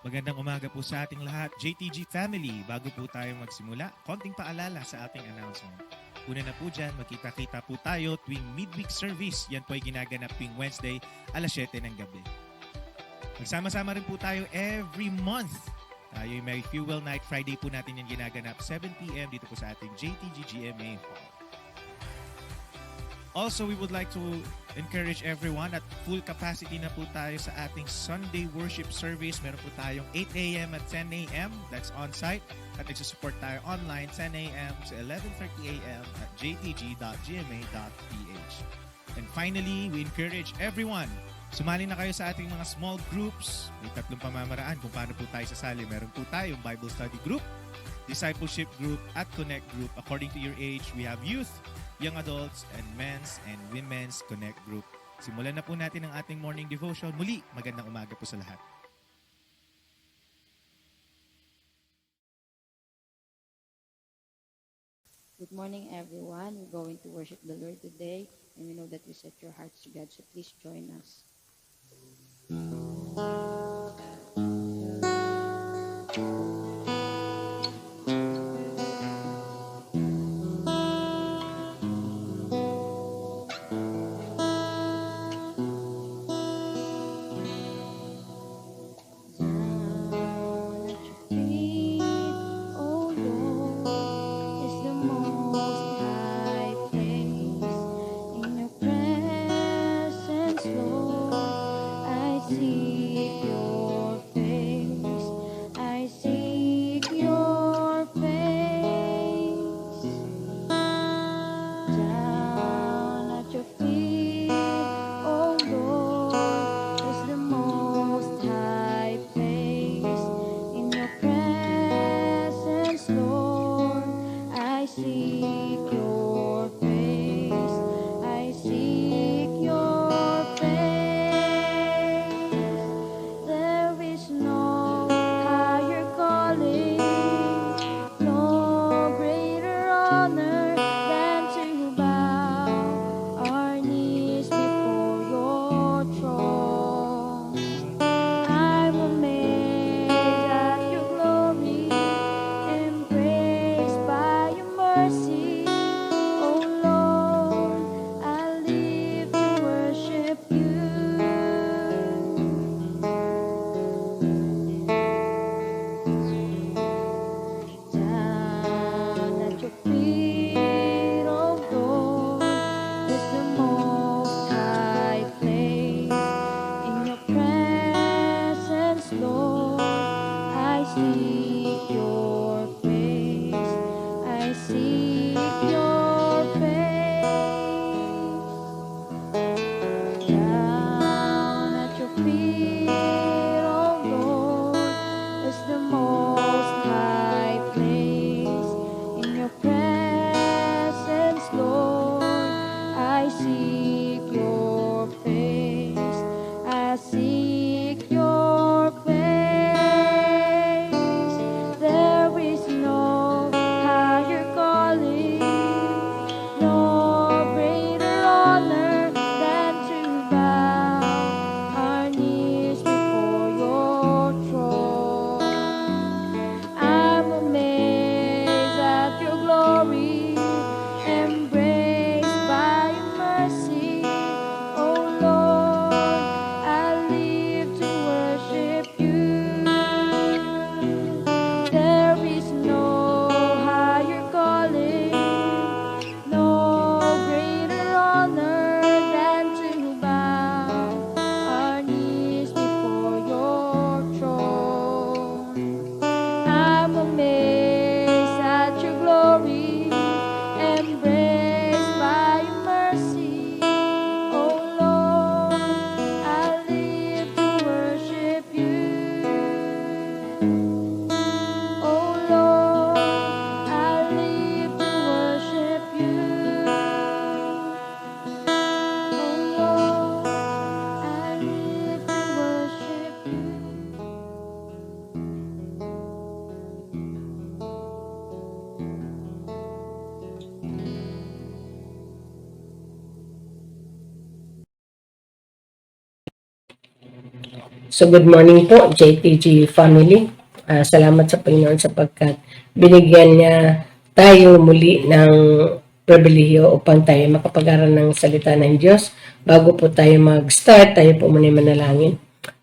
Magandang umaga po sa ating lahat, JTG family. Bago po tayo magsimula, konting paalala sa ating announcement. Una na po dyan, magkita-kita po tayo tuwing midweek service. Yan po ay ginaganap tuwing Wednesday, alas 7 ng gabi. Magsama-sama rin po tayo every month. Tayo yung Merry Fuel Night. Friday po natin yung ginaganap, 7 p.m. dito po sa ating JTG GMA Hall. Also, we would like to encourage everyone at full capacity na po tayo sa ating Sunday worship service. Meron po tayong 8 a.m. at 10 a.m. That's on-site. At nagsusupport tayo online 10 a.m. to 11:30 a.m. at jtg.gma.ph. And finally, we encourage everyone, sumali na kayo sa ating mga small groups. May 3 pamamaraan kung paano po tayo sasali. Meron po tayong Bible study group, discipleship group, at connect group. According to your age, we have youth, young adults, and men's and women's connect group. Simulan na po natin ang ating morning devotion. Muli, magandang umaga po sa lahat. Good morning, everyone. We're going to worship the Lord today, and we know that you set your hearts to God, so please join us. Mercy. So good morning po, JTG family. Salamat sa Panginoon sapagkat binigyan niya tayo muli ng pribilehiyo upang tayo makapag-aral ng salita ng Diyos. Bago po tayo mag-start, tayo po muna manalangin.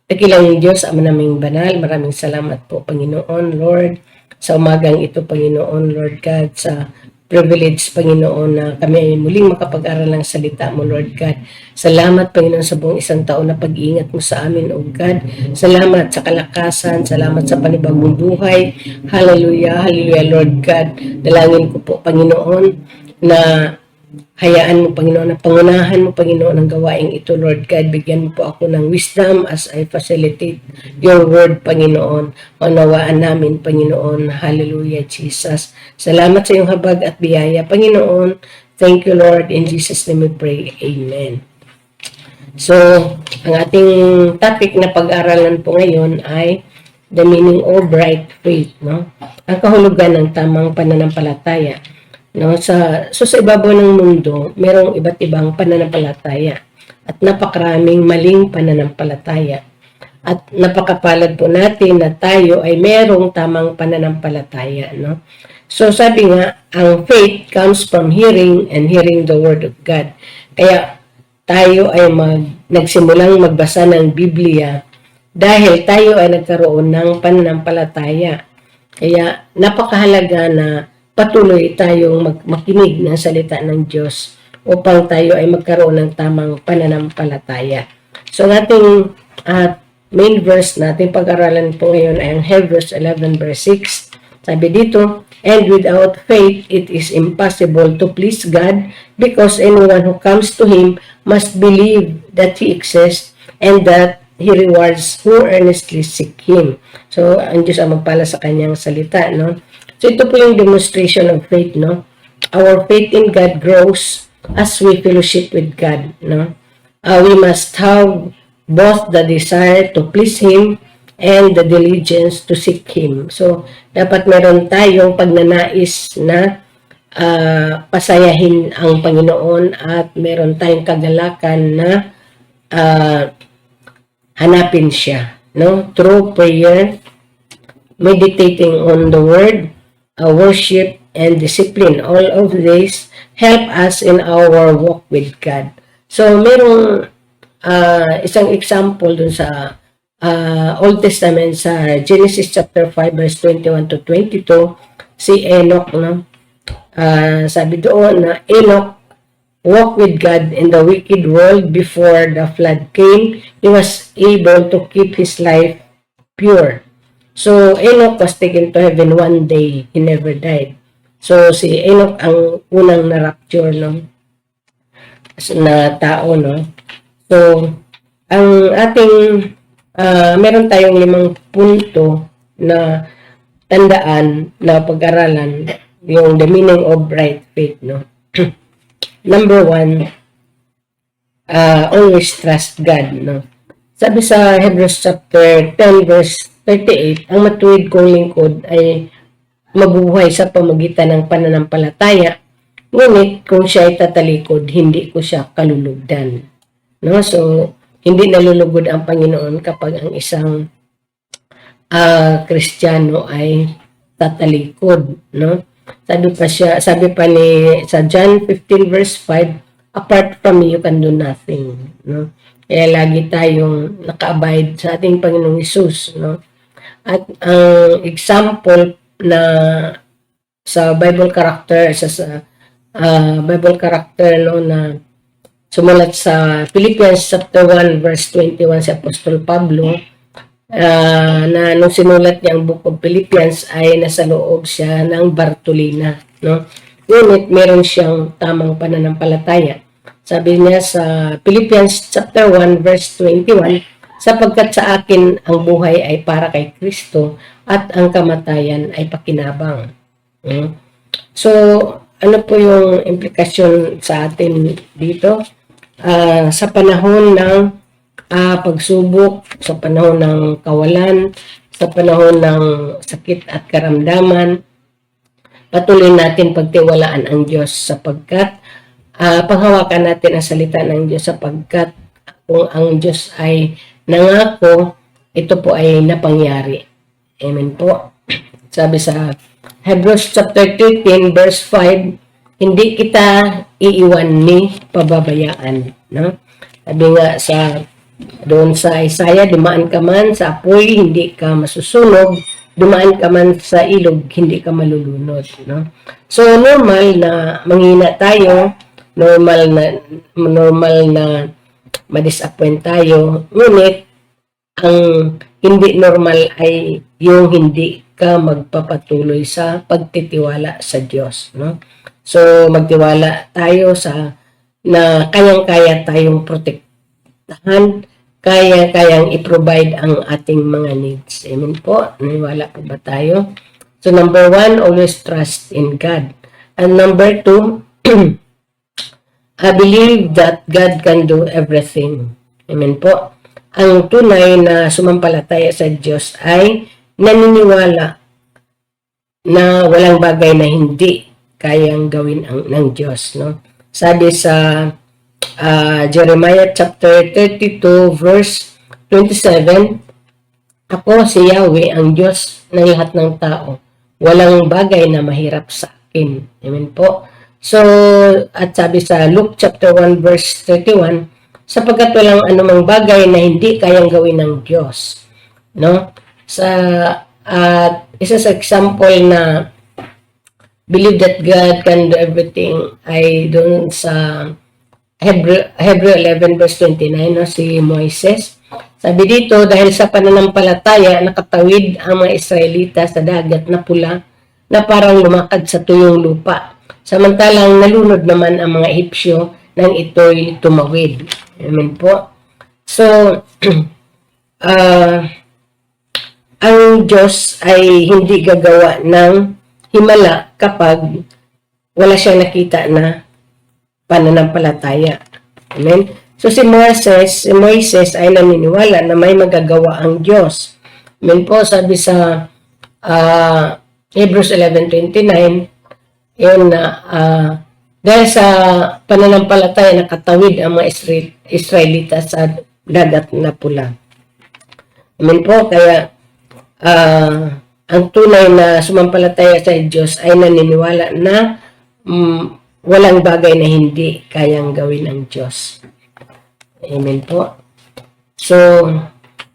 Dakilang Diyos, Ama naming banal, maraming salamat po Panginoon, Lord, sa umagang ito Panginoon, Lord God, sa privilege, Panginoon, na kami ay muling makapag-aral ng salita mo, Lord God. Salamat, Panginoon, sa buong isang taon na pag-iingat mo sa amin, O God. Salamat sa kalakasan, salamat sa panibagong buhay. Hallelujah, hallelujah, Lord God. Dalangin ko po, Panginoon, na hayaan mo, Panginoon, na pangunahan mo, Panginoon, ang gawaing ito, Lord God. Bigyan mo po ako ng wisdom as I facilitate your word, Panginoon. Maunawaan namin, Panginoon. Hallelujah, Jesus. Salamat sa iyong habag at biyaya, Panginoon. Thank you, Lord. In Jesus' name we pray. Amen. So, ang ating topic na pag-aralan po ngayon ay the meaning of right faith, no? Ang kahulugan ng tamang pananampalataya. No, sa ibabaw ng mundo, merong iba't ibang pananampalataya at napakaraming maling pananampalataya. At napakapalad po natin na tayo ay merong tamang pananampalataya, no? So sabi nga, ang faith comes from hearing and hearing the word of God. Kaya tayo ay nagsimulang magbasa ng Biblia dahil tayo ay nagkaroon ng pananampalataya. Kaya napakahalaga na patuloy tayong makinig ng salita ng Diyos upang tayo ay magkaroon ng tamang pananampalataya. So, ating main verse natin pag-aralan po ngayon ay ang Hebrews 11 verse 6. Sabi dito, and without faith, it is impossible to please God because anyone who comes to Him must believe that He exists and that He rewards who earnestly seek Him. So, ang Diyos ang magpala sa kanyang salita, no? So, ito po yung demonstration of faith, no? Our faith in God grows as we fellowship with God, no? We must have both the desire to please Him and the diligence to seek Him. So, dapat meron tayong pagnanais na pasayahin ang Panginoon at meron tayong kagalakan na hanapin siya, no? Through prayer, meditating on the Word, worship, and discipline. All of these help us in our walk with God. So, merong isang example dun sa Old Testament sa Genesis chapter 5 verse 21 to 22, si Enoch, no? Sabi doon na Enoch walked with God in the wicked world before the flood came. He was able to keep his life pure. So, Enoch was taken to heaven one day. He never died. So, si Enoch ang unang na-rapture, no? Na tao, no? So, ang ating, meron tayong 5 punto na tandaan na pag-aralan, yung the meaning of right faith, no? Number 1, always trust God, no? Sabi sa Hebrews chapter 10 verse 38, ang matuwid kong lingkod ay mabubuhay sa pamagitan ng pananampalataya, ngunit kung siya ay tatalikod, hindi ko siya kalulugdan. No? So, hindi nalulugod ang Panginoon kapag ang isang Kristiyano ay tatalikod. No? Sabi pa ni sa John 15 verse 5, apart from me, you can do nothing. No? Kaya lagi tayong naka-abide sa ating Panginoong Hesus, no? At ang example na sa Bible character, Bible character, no, na sumulat sa Philippians chapter 1 verse 21 si Apostol Pablo, na nung sinulat niya ang Book of Philippians ay nasa loob siya ng Bartolina, no? Ngunit meron siyang tamang pananampalataya. Sabi niya sa Philippians chapter 1 verse 21, sapagkat sa akin ang buhay ay para kay Kristo at ang kamatayan ay pakinabang. So, ano po yung implikasyon sa atin dito? Sa panahon ng pagsubok, sa panahon ng kawalan, sa panahon ng sakit at karamdaman, patuloy natin pagtiwalaan ang Diyos sapagkat panghawakan natin ang salita ng Diyos sapagkat kung ang Diyos ay nangako ito po ay napangyari. Amen po. Sabi sa Hebrews chapter 13 verse 5, hindi kita iiwan ni pababayaan. No? Sabi nga doon sa Isaiah, dumaan ka man sa apoy, hindi ka masusunog, dumaan ka man sa ilog, hindi ka malulunod. No? So, normal na manghina tayo, normal na ma-disappoint tayo, ngunit ang hindi normal ay yung hindi ka magpapatuloy sa pagtitiwala sa Diyos. No? So, magtiwala tayo na kayang-kaya tayong protektahan, kayang i-provide ang ating mga needs. Amen po. Naniwala po ba tayo? So, number 1, always trust in God. And number 2, I believe that God can do everything. Amen po. Ang tunay na sumampalataya sa Diyos ay naniniwala na walang bagay na hindi kayang gawin ng Diyos. No? Sabi sa Jeremiah chapter 32 verse 27, ako si Yahweh, ang Diyos ng lahat ng tao. Walang bagay na mahirap sa akin. Amen po. So, at sabi sa Luke chapter 1 verse 31, sapagkat walang anumang bagay na hindi kayang gawin ng Diyos. No? Isa sa example na believe that God can do everything ay doon sa Hebrew 11 verse 29, no? Si Moises. Sabi dito, dahil sa pananampalataya, nakatawid ang mga Israelita sa dagat na pula na parang lumakad sa tuyong lupa. Samantalang nalunod naman ang mga Ehipsyo nang ito'y tumawid. Amen po. So, ang Diyos ay hindi gagawa ng himala kapag wala siyang nakita na pananampalataya. Amen? So, si Moises ay naniniwala na may magagawa ang Diyos. Amen po, sabi sa Hebrews 11:29, yun na, dahil sa pananampalataya nakatawid ang mga Israelita sa dagat na pula. Amen po, kaya ang tunay na sumampalataya sa Diyos ay naniniwala na walang bagay na hindi kayang gawin ng Diyos. Amen po. So,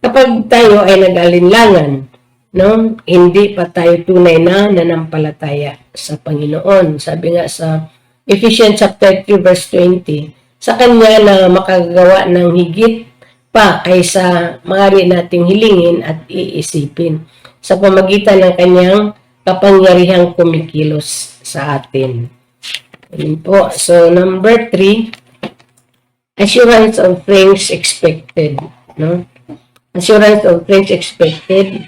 kapag tayo ay nag-alinlangan, no, hindi pa tayo tunay na nanampalataya sa Panginoon. Sabi nga sa Ephesians chapter 3 verse 20, sa Kanya na makagawa ng higit pa kaysa maaari nating hilingin at iisipin sa pamagitan ng Kanyang kapangyarihang kumikilos sa atin. Amen po. So, number 3, assurance of things expected. No? Assurance of things expected.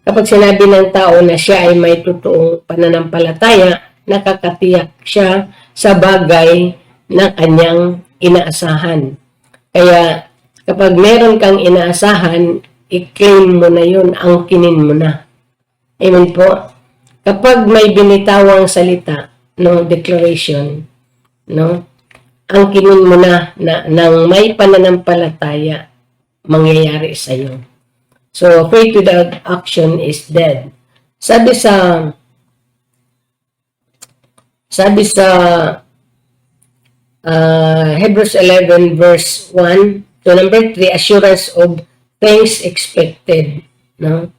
Kapag sinabi ng tao na siya ay may totoong pananampalataya, nakakatiyak siya sa bagay na kanyang inaasahan. Kaya, kapag meron kang inaasahan, i-claim mo na yun, angkinin mo na. Amen po. Kapag may binitawang salita, no, declaration, no, angkinin mo na nang may pananampalataya mangyayari sa iyo. So, faith without action is dead. Sabi sa Hebrews 11 verse 1 to number 3, assurance of things expected. No?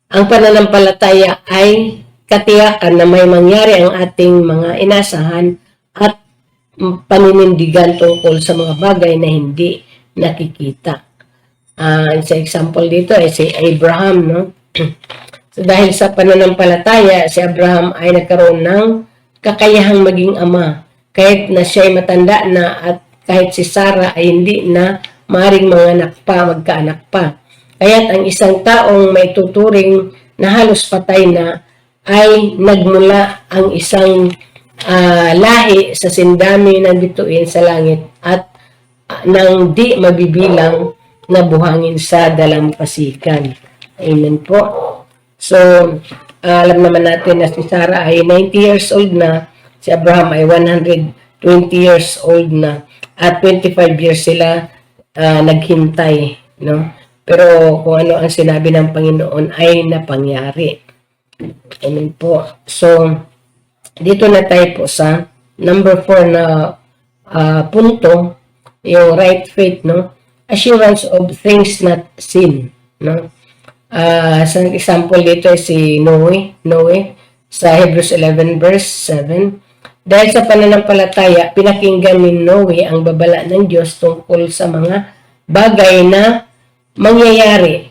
Ang pananampalataya ay katiyakan na may mangyari ang ating mga inasahan at paninindigan tungkol sa mga bagay na hindi nakikita. Sa example dito ay si Abraham, no? So, dahil sa pananampalataya, si Abraham ay nagkaroon ng kakayahang maging ama kahit na siya ay matanda na at kahit si Sarah ay hindi na maaaring magkaanak pa. Kaya't ang isang taong may tuturing na halos patay na ay nagmula ang isang lahi sa sindami ng bituin sa langit at nang di mabibilang na buhangin sa dalampasigan. Amen po. So, alam naman natin na si Sarah ay 90 years old na, si Abraham ay 120 years old na, at 25 years sila naghintay no? Pero kung ano ang sinabi ng Panginoon ay napangyari. Amen po. So, dito na tayo po sa number 4 na punto, yung right faith, no? Assurance of things not seen, no? Sa example dito ay si Noe sa Hebrews 11 verse 7. Dahil sa pananampalataya, pinakinggan ni Noe ang babala ng Diyos tungkol sa mga bagay na mangyayari,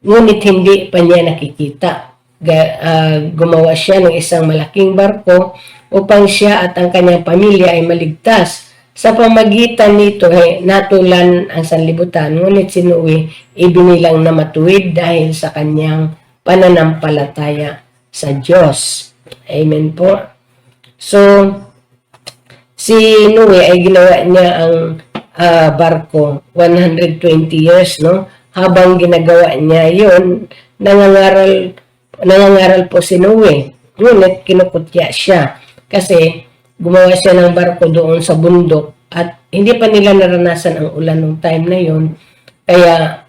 ngunit hindi pa niya nakikita. Gumawa siya ng isang malaking barko upang siya at ang kanyang pamilya ay maligtas. Sa pamagitan nito ay natulan ang sanlibutan, ngunit si Noe ibinilang na matuwid dahil sa kanyang pananampalataya sa Diyos. Amen po. So, si Noe ay ginawa niya ang barko 120 years, no? Habang ginagawa niya yun, nangangaral po si Noe. Ngunit kinukutya siya kasi gumawa siya ng barko doon sa bundok at hindi pa nila naranasan ang ulan nung time na yun. Kaya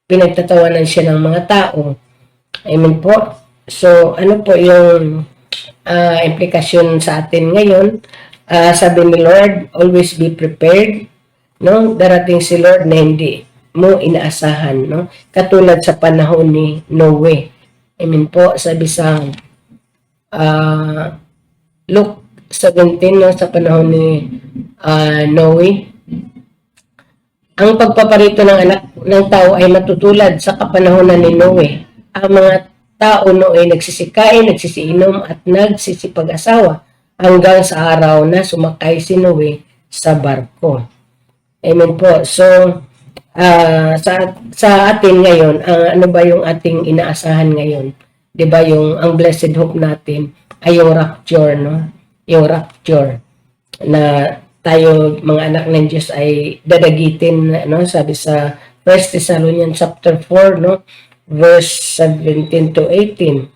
pinagtatawanan siya ng mga tao. Amen po. So, ano po yung implikasyon sa atin ngayon? Sabi ni Lord, always be prepared, no? Darating si Lord na hindi mo inaasahan, no? Katulad sa panahon ni Noe. Amen po. Sabi sa Luke 17, no? Sa panahon ni Noe, ang pagpaparito ng anak ng tao ay matutulad sa kapanahonan ni Noe. Ang mga tao noon ay nagsisikain, nagsisiinom at nagsisipag-asawa hanggang sa araw na sumakay si Noe sa barko. Amen po. So, sa atin ngayon, ano ba yung ating inaasahan ngayon? 'Di ba yung ang blessed hope natin ay yung rapture, no? Yung rapture na tayo mga anak ng Diyos ay dadagitin, no? Sabi sa 1 Thessalonians chapter 4, no? Verse 17 to 18.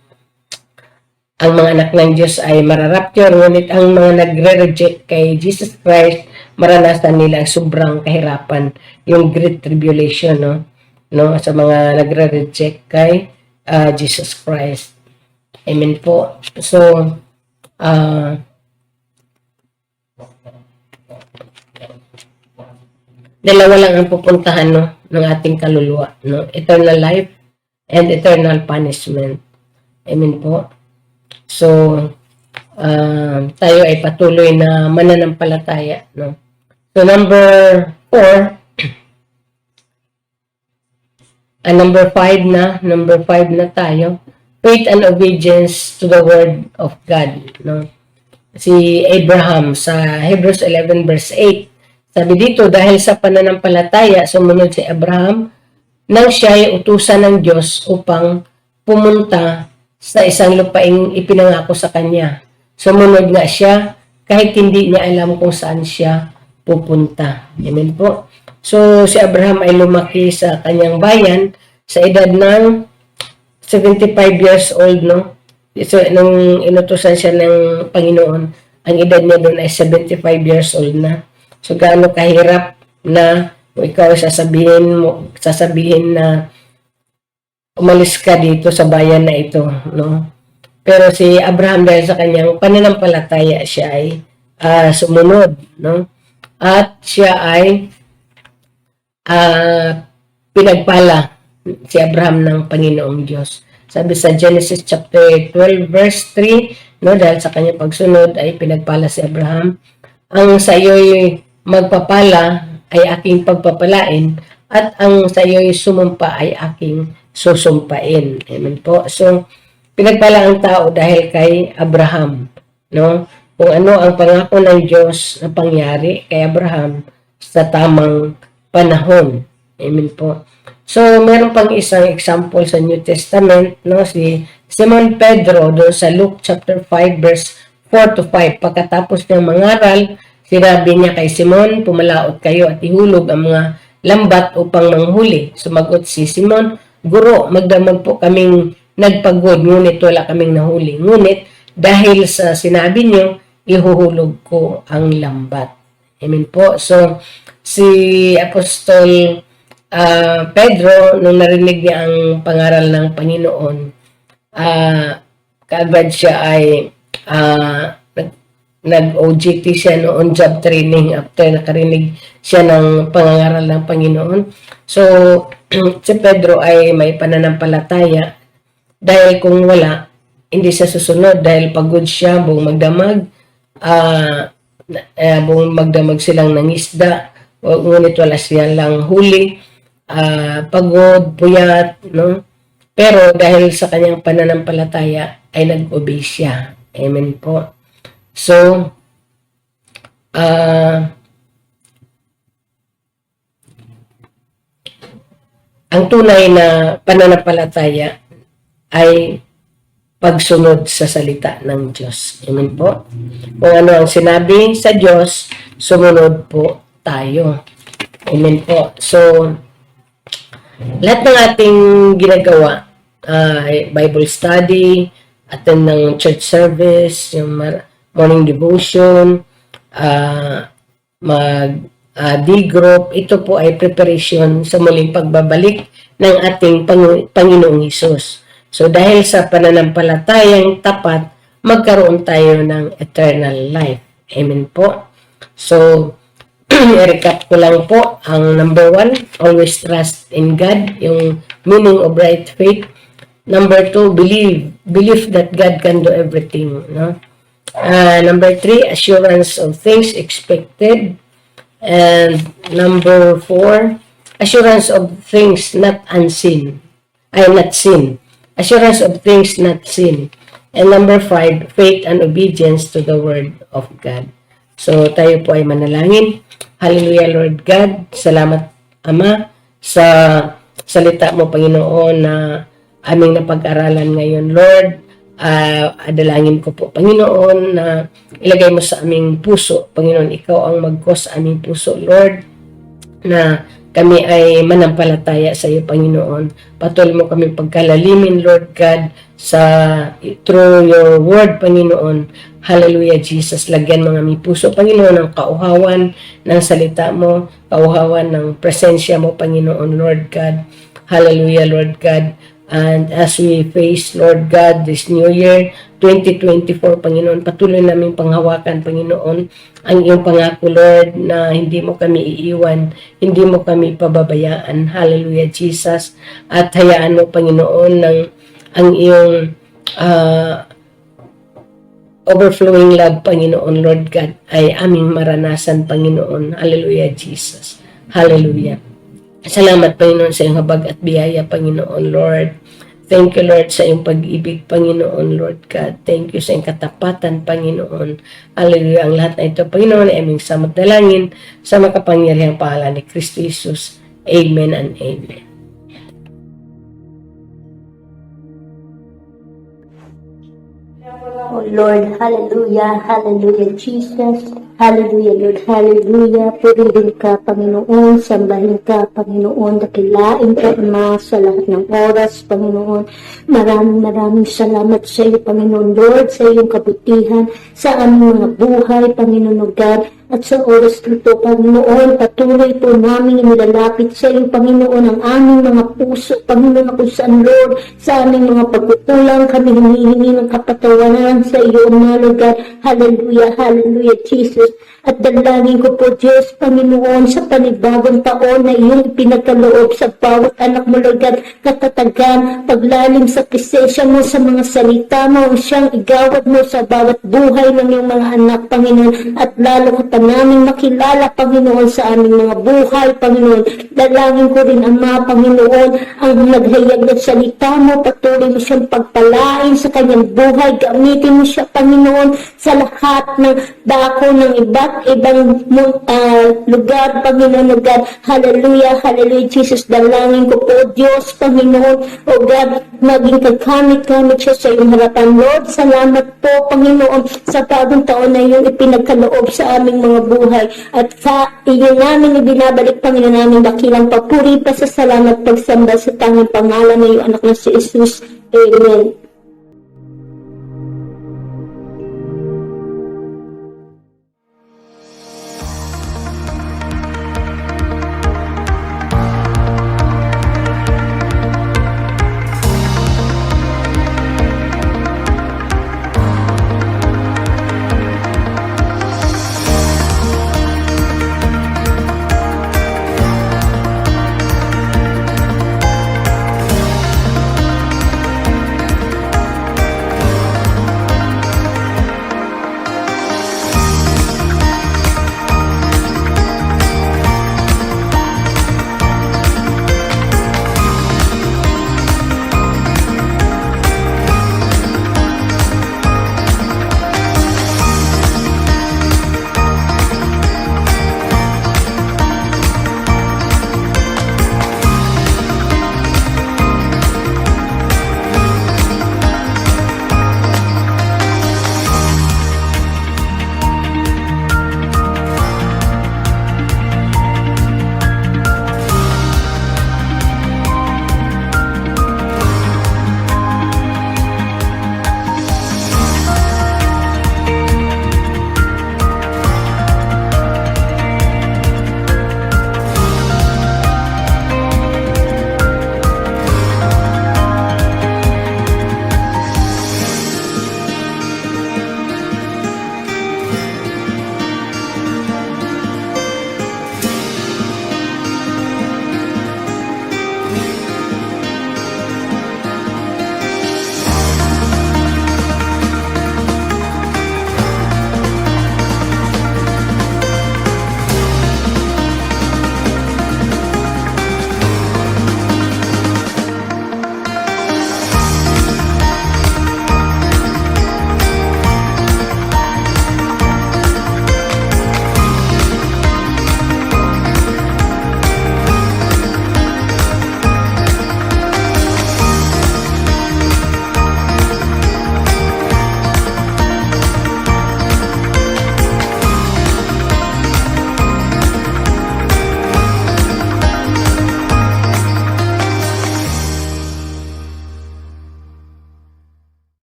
Ang mga anak ng Diyos ay mararapture, ngunit ang mga nagre-reject kay Jesus Christ, maranasan nila ang sobrang kahirapan, yung Great Tribulation, no? Sa mga nagre-reject kay Jesus Christ. Amen po. So, dalawa lang ang pupuntahan, no, ng ating kaluluwa, no? Eternal life and eternal punishment. Amen po. So, tayo ay patuloy na mananampalataya, no? So, number 4, number 5 na tayo, faith and obedience to the word of God, no? Si Abraham sa Hebrews 11 verse 8, sabi dito, dahil sa pananampalataya, sumunod si Abraham nang siya ay utusan ng Diyos upang pumunta sa isang lupaing ipinangako sa kanya. Sumunod nga siya kahit hindi niya alam kung saan siya pupunta. Amen po. So, si Abraham ay lumaki sa kanyang bayan sa edad ng 75 years old, no? So, nung inutusan siya ng Panginoon, ang edad niya doon ay 75 years old na. So, gaano kahirap na ikaw sasabihin na umalis ka dito sa bayan na ito, no? Pero si Abraham, dahil sa kanyang pananampalataya, siya ay sumunod, no? At siya ay pinagpala si Abraham ng Panginoong Diyos. Sabi sa Genesis chapter 12 verse 3, no, dahil sa kanyang pagsunod ay pinagpala si Abraham. Ang sa iyo'y magpapala ay aking pagpapalain at ang sa iyo'y sumumpa ay aking susumpain. Amen po. So, pinagpala ang tao dahil kay Abraham, no? Kung ano ang pangako ng Diyos na pangyari kay Abraham sa tamang panahon. Amen po. So, meron pang isang example sa New Testament, no? Si Simon Pedro doon sa Luke chapter 5 verse 4 to 5. Pagkatapos niyang mangaral, sinabi niya kay Simon, pumalaot kayo at ihulog ang mga lambat upang manghuli. Sumagot si Simon, Guro, magdamag po kaming nagpagod, ngunit wala kaming nahuli. Ngunit, dahil sa sinabi niyo, ihuhulog ko ang lambat. Amen po. So, si Apostol Pedro, nung narinig niya ang pangaral ng Panginoon, kaagad siya ay nag-OJT siya no, on job training after nakarinig siya ng pangangaral ng Panginoon. So, si Pedro ay may pananampalataya dahil kung wala, hindi siya susunod dahil pagod siya, buong magdamag, buong magdamag silang nangisda, ngunit wala silang huli, pagod, puyat, no? Pero dahil sa kanyang pananampalataya ay nag-obey siya. Amen po. So, ang tunay na pananampalataya ay pagsunod sa salita ng Diyos. Amen po. Kung ano ang sinabi sa Diyos, sumunod po tayo. Amen po. So, lahat ng ating ginagawa, Bible study, attend ng church service, yung morning devotion, D-group, ito po ay preparation sa muling pagbabalik ng ating Panginoong Hesus. So dahil sa pananampalatayang tapat, magkaroon tayo ng eternal life. Amen po. So, i-recap ko lang po ang number 1, always trust in God, yung meaning of right faith. Number 2, believe that God can do everything. No? Number 3, assurance of things expected. And number 4, assurance of things not unseen. Not seen. Assurance of things not seen. And number 5, faith and obedience to the word of God. So tayo po ay manalangin. Hallelujah, Lord God. Salamat, Ama, sa salita mo, Panginoon, na aming napag-aralan ngayon, Lord. Adalangin ko po, Panginoon, na ilagay mo sa aming puso, Panginoon, ikaw ang mag-cause sa aming puso, Lord, na kami ay manampalataya sa iyo, Panginoon. Patuloy mo kami pagkalalimin, Lord God, through your word, Panginoon. Hallelujah, Jesus. Lagyan mga aming puso, Panginoon, ng kauhawan ng salita mo, kauhawan ng presensya mo, Panginoon, Lord God. Hallelujah, Lord God. And as we face, Lord God, this new year, 2024, Panginoon, patuloy namin panghawakan, Panginoon, ang iyong pangako, Lord, na hindi mo kami iiwan, hindi mo kami pababayaan. Hallelujah, Jesus. At hayaan mo, Panginoon, ang iyong overflowing love, Panginoon, Lord God, ay aming maranasan, Panginoon. Hallelujah, Jesus. Hallelujah. Salamat, Panginoon, sa iyong habag at biyaya, Panginoon, Lord. Thank you, Lord, sa iyong pag-ibig, Panginoon, Lord God. Thank you sa iyong katapatan, Panginoon. Hallelujah. Ang lahat na ito, Panginoon, ay aming samot dalangin sa makapangyarihang pangalan ni Kristo Jesus. Amen and amen. Oh Lord, hallelujah, hallelujah, Jesus, hallelujah, Lord, hallelujah, purihin ka, Panginoon, sambahin ka, Panginoon, dakilain ka, Ama, sa lahat ng oras, Panginoon. Maraming salamat sa iyo, Panginoon, Lord, sa iyong kabutihan, sa aming mga buhay, Panginoon, O God. At sa oras nito, Panginoon, patuloy po namin nilalapit sa iyo, Panginoon, ang aming mga puso, Panginoon, kung saan, Lord, sa aming mga pagkukulang, kami hinihingi ng kapatawaran sa iyo, Lord God. Hallelujah, hallelujah, Jesus. At dalangin ko po, Diyos, Panginoon, sa panibagong taon na iyong pinagkaloob sa bawat anak mo, Lord God, katatagan, paglalim sa presensya mo, sa mga salita mo, siyang igawad mo sa bawat buhay ng iyong mga anak, Panginoon, at lalo ka pa namin makilala, Panginoon, sa aming mga buhay, Panginoon. Dalangin ko rin, Ama, Panginoon, ang naghayag ng salita mo, patuloy mo siyang pagpalain sa kanyang buhay, gamitin mo siya, Panginoon, sa lahat ng dako ng iba't ibang lugar, Panginoon, O God. Hallelujah, hallelujah, Jesus. Dalangin ko po, Diyos, Panginoon, O God, maging kagamit-gamit siya sa iyong harapan, Lord. Salamat po, Panginoon, sa bagong taon na iyong ipinagkaloob sa aming mga buhay. At iyo namin ibinabalik, Panginoon, namin dakilang papuri, pasasalamat, pagsamba sa tanging pangalan ng iyong anak na si Jesus. Amen.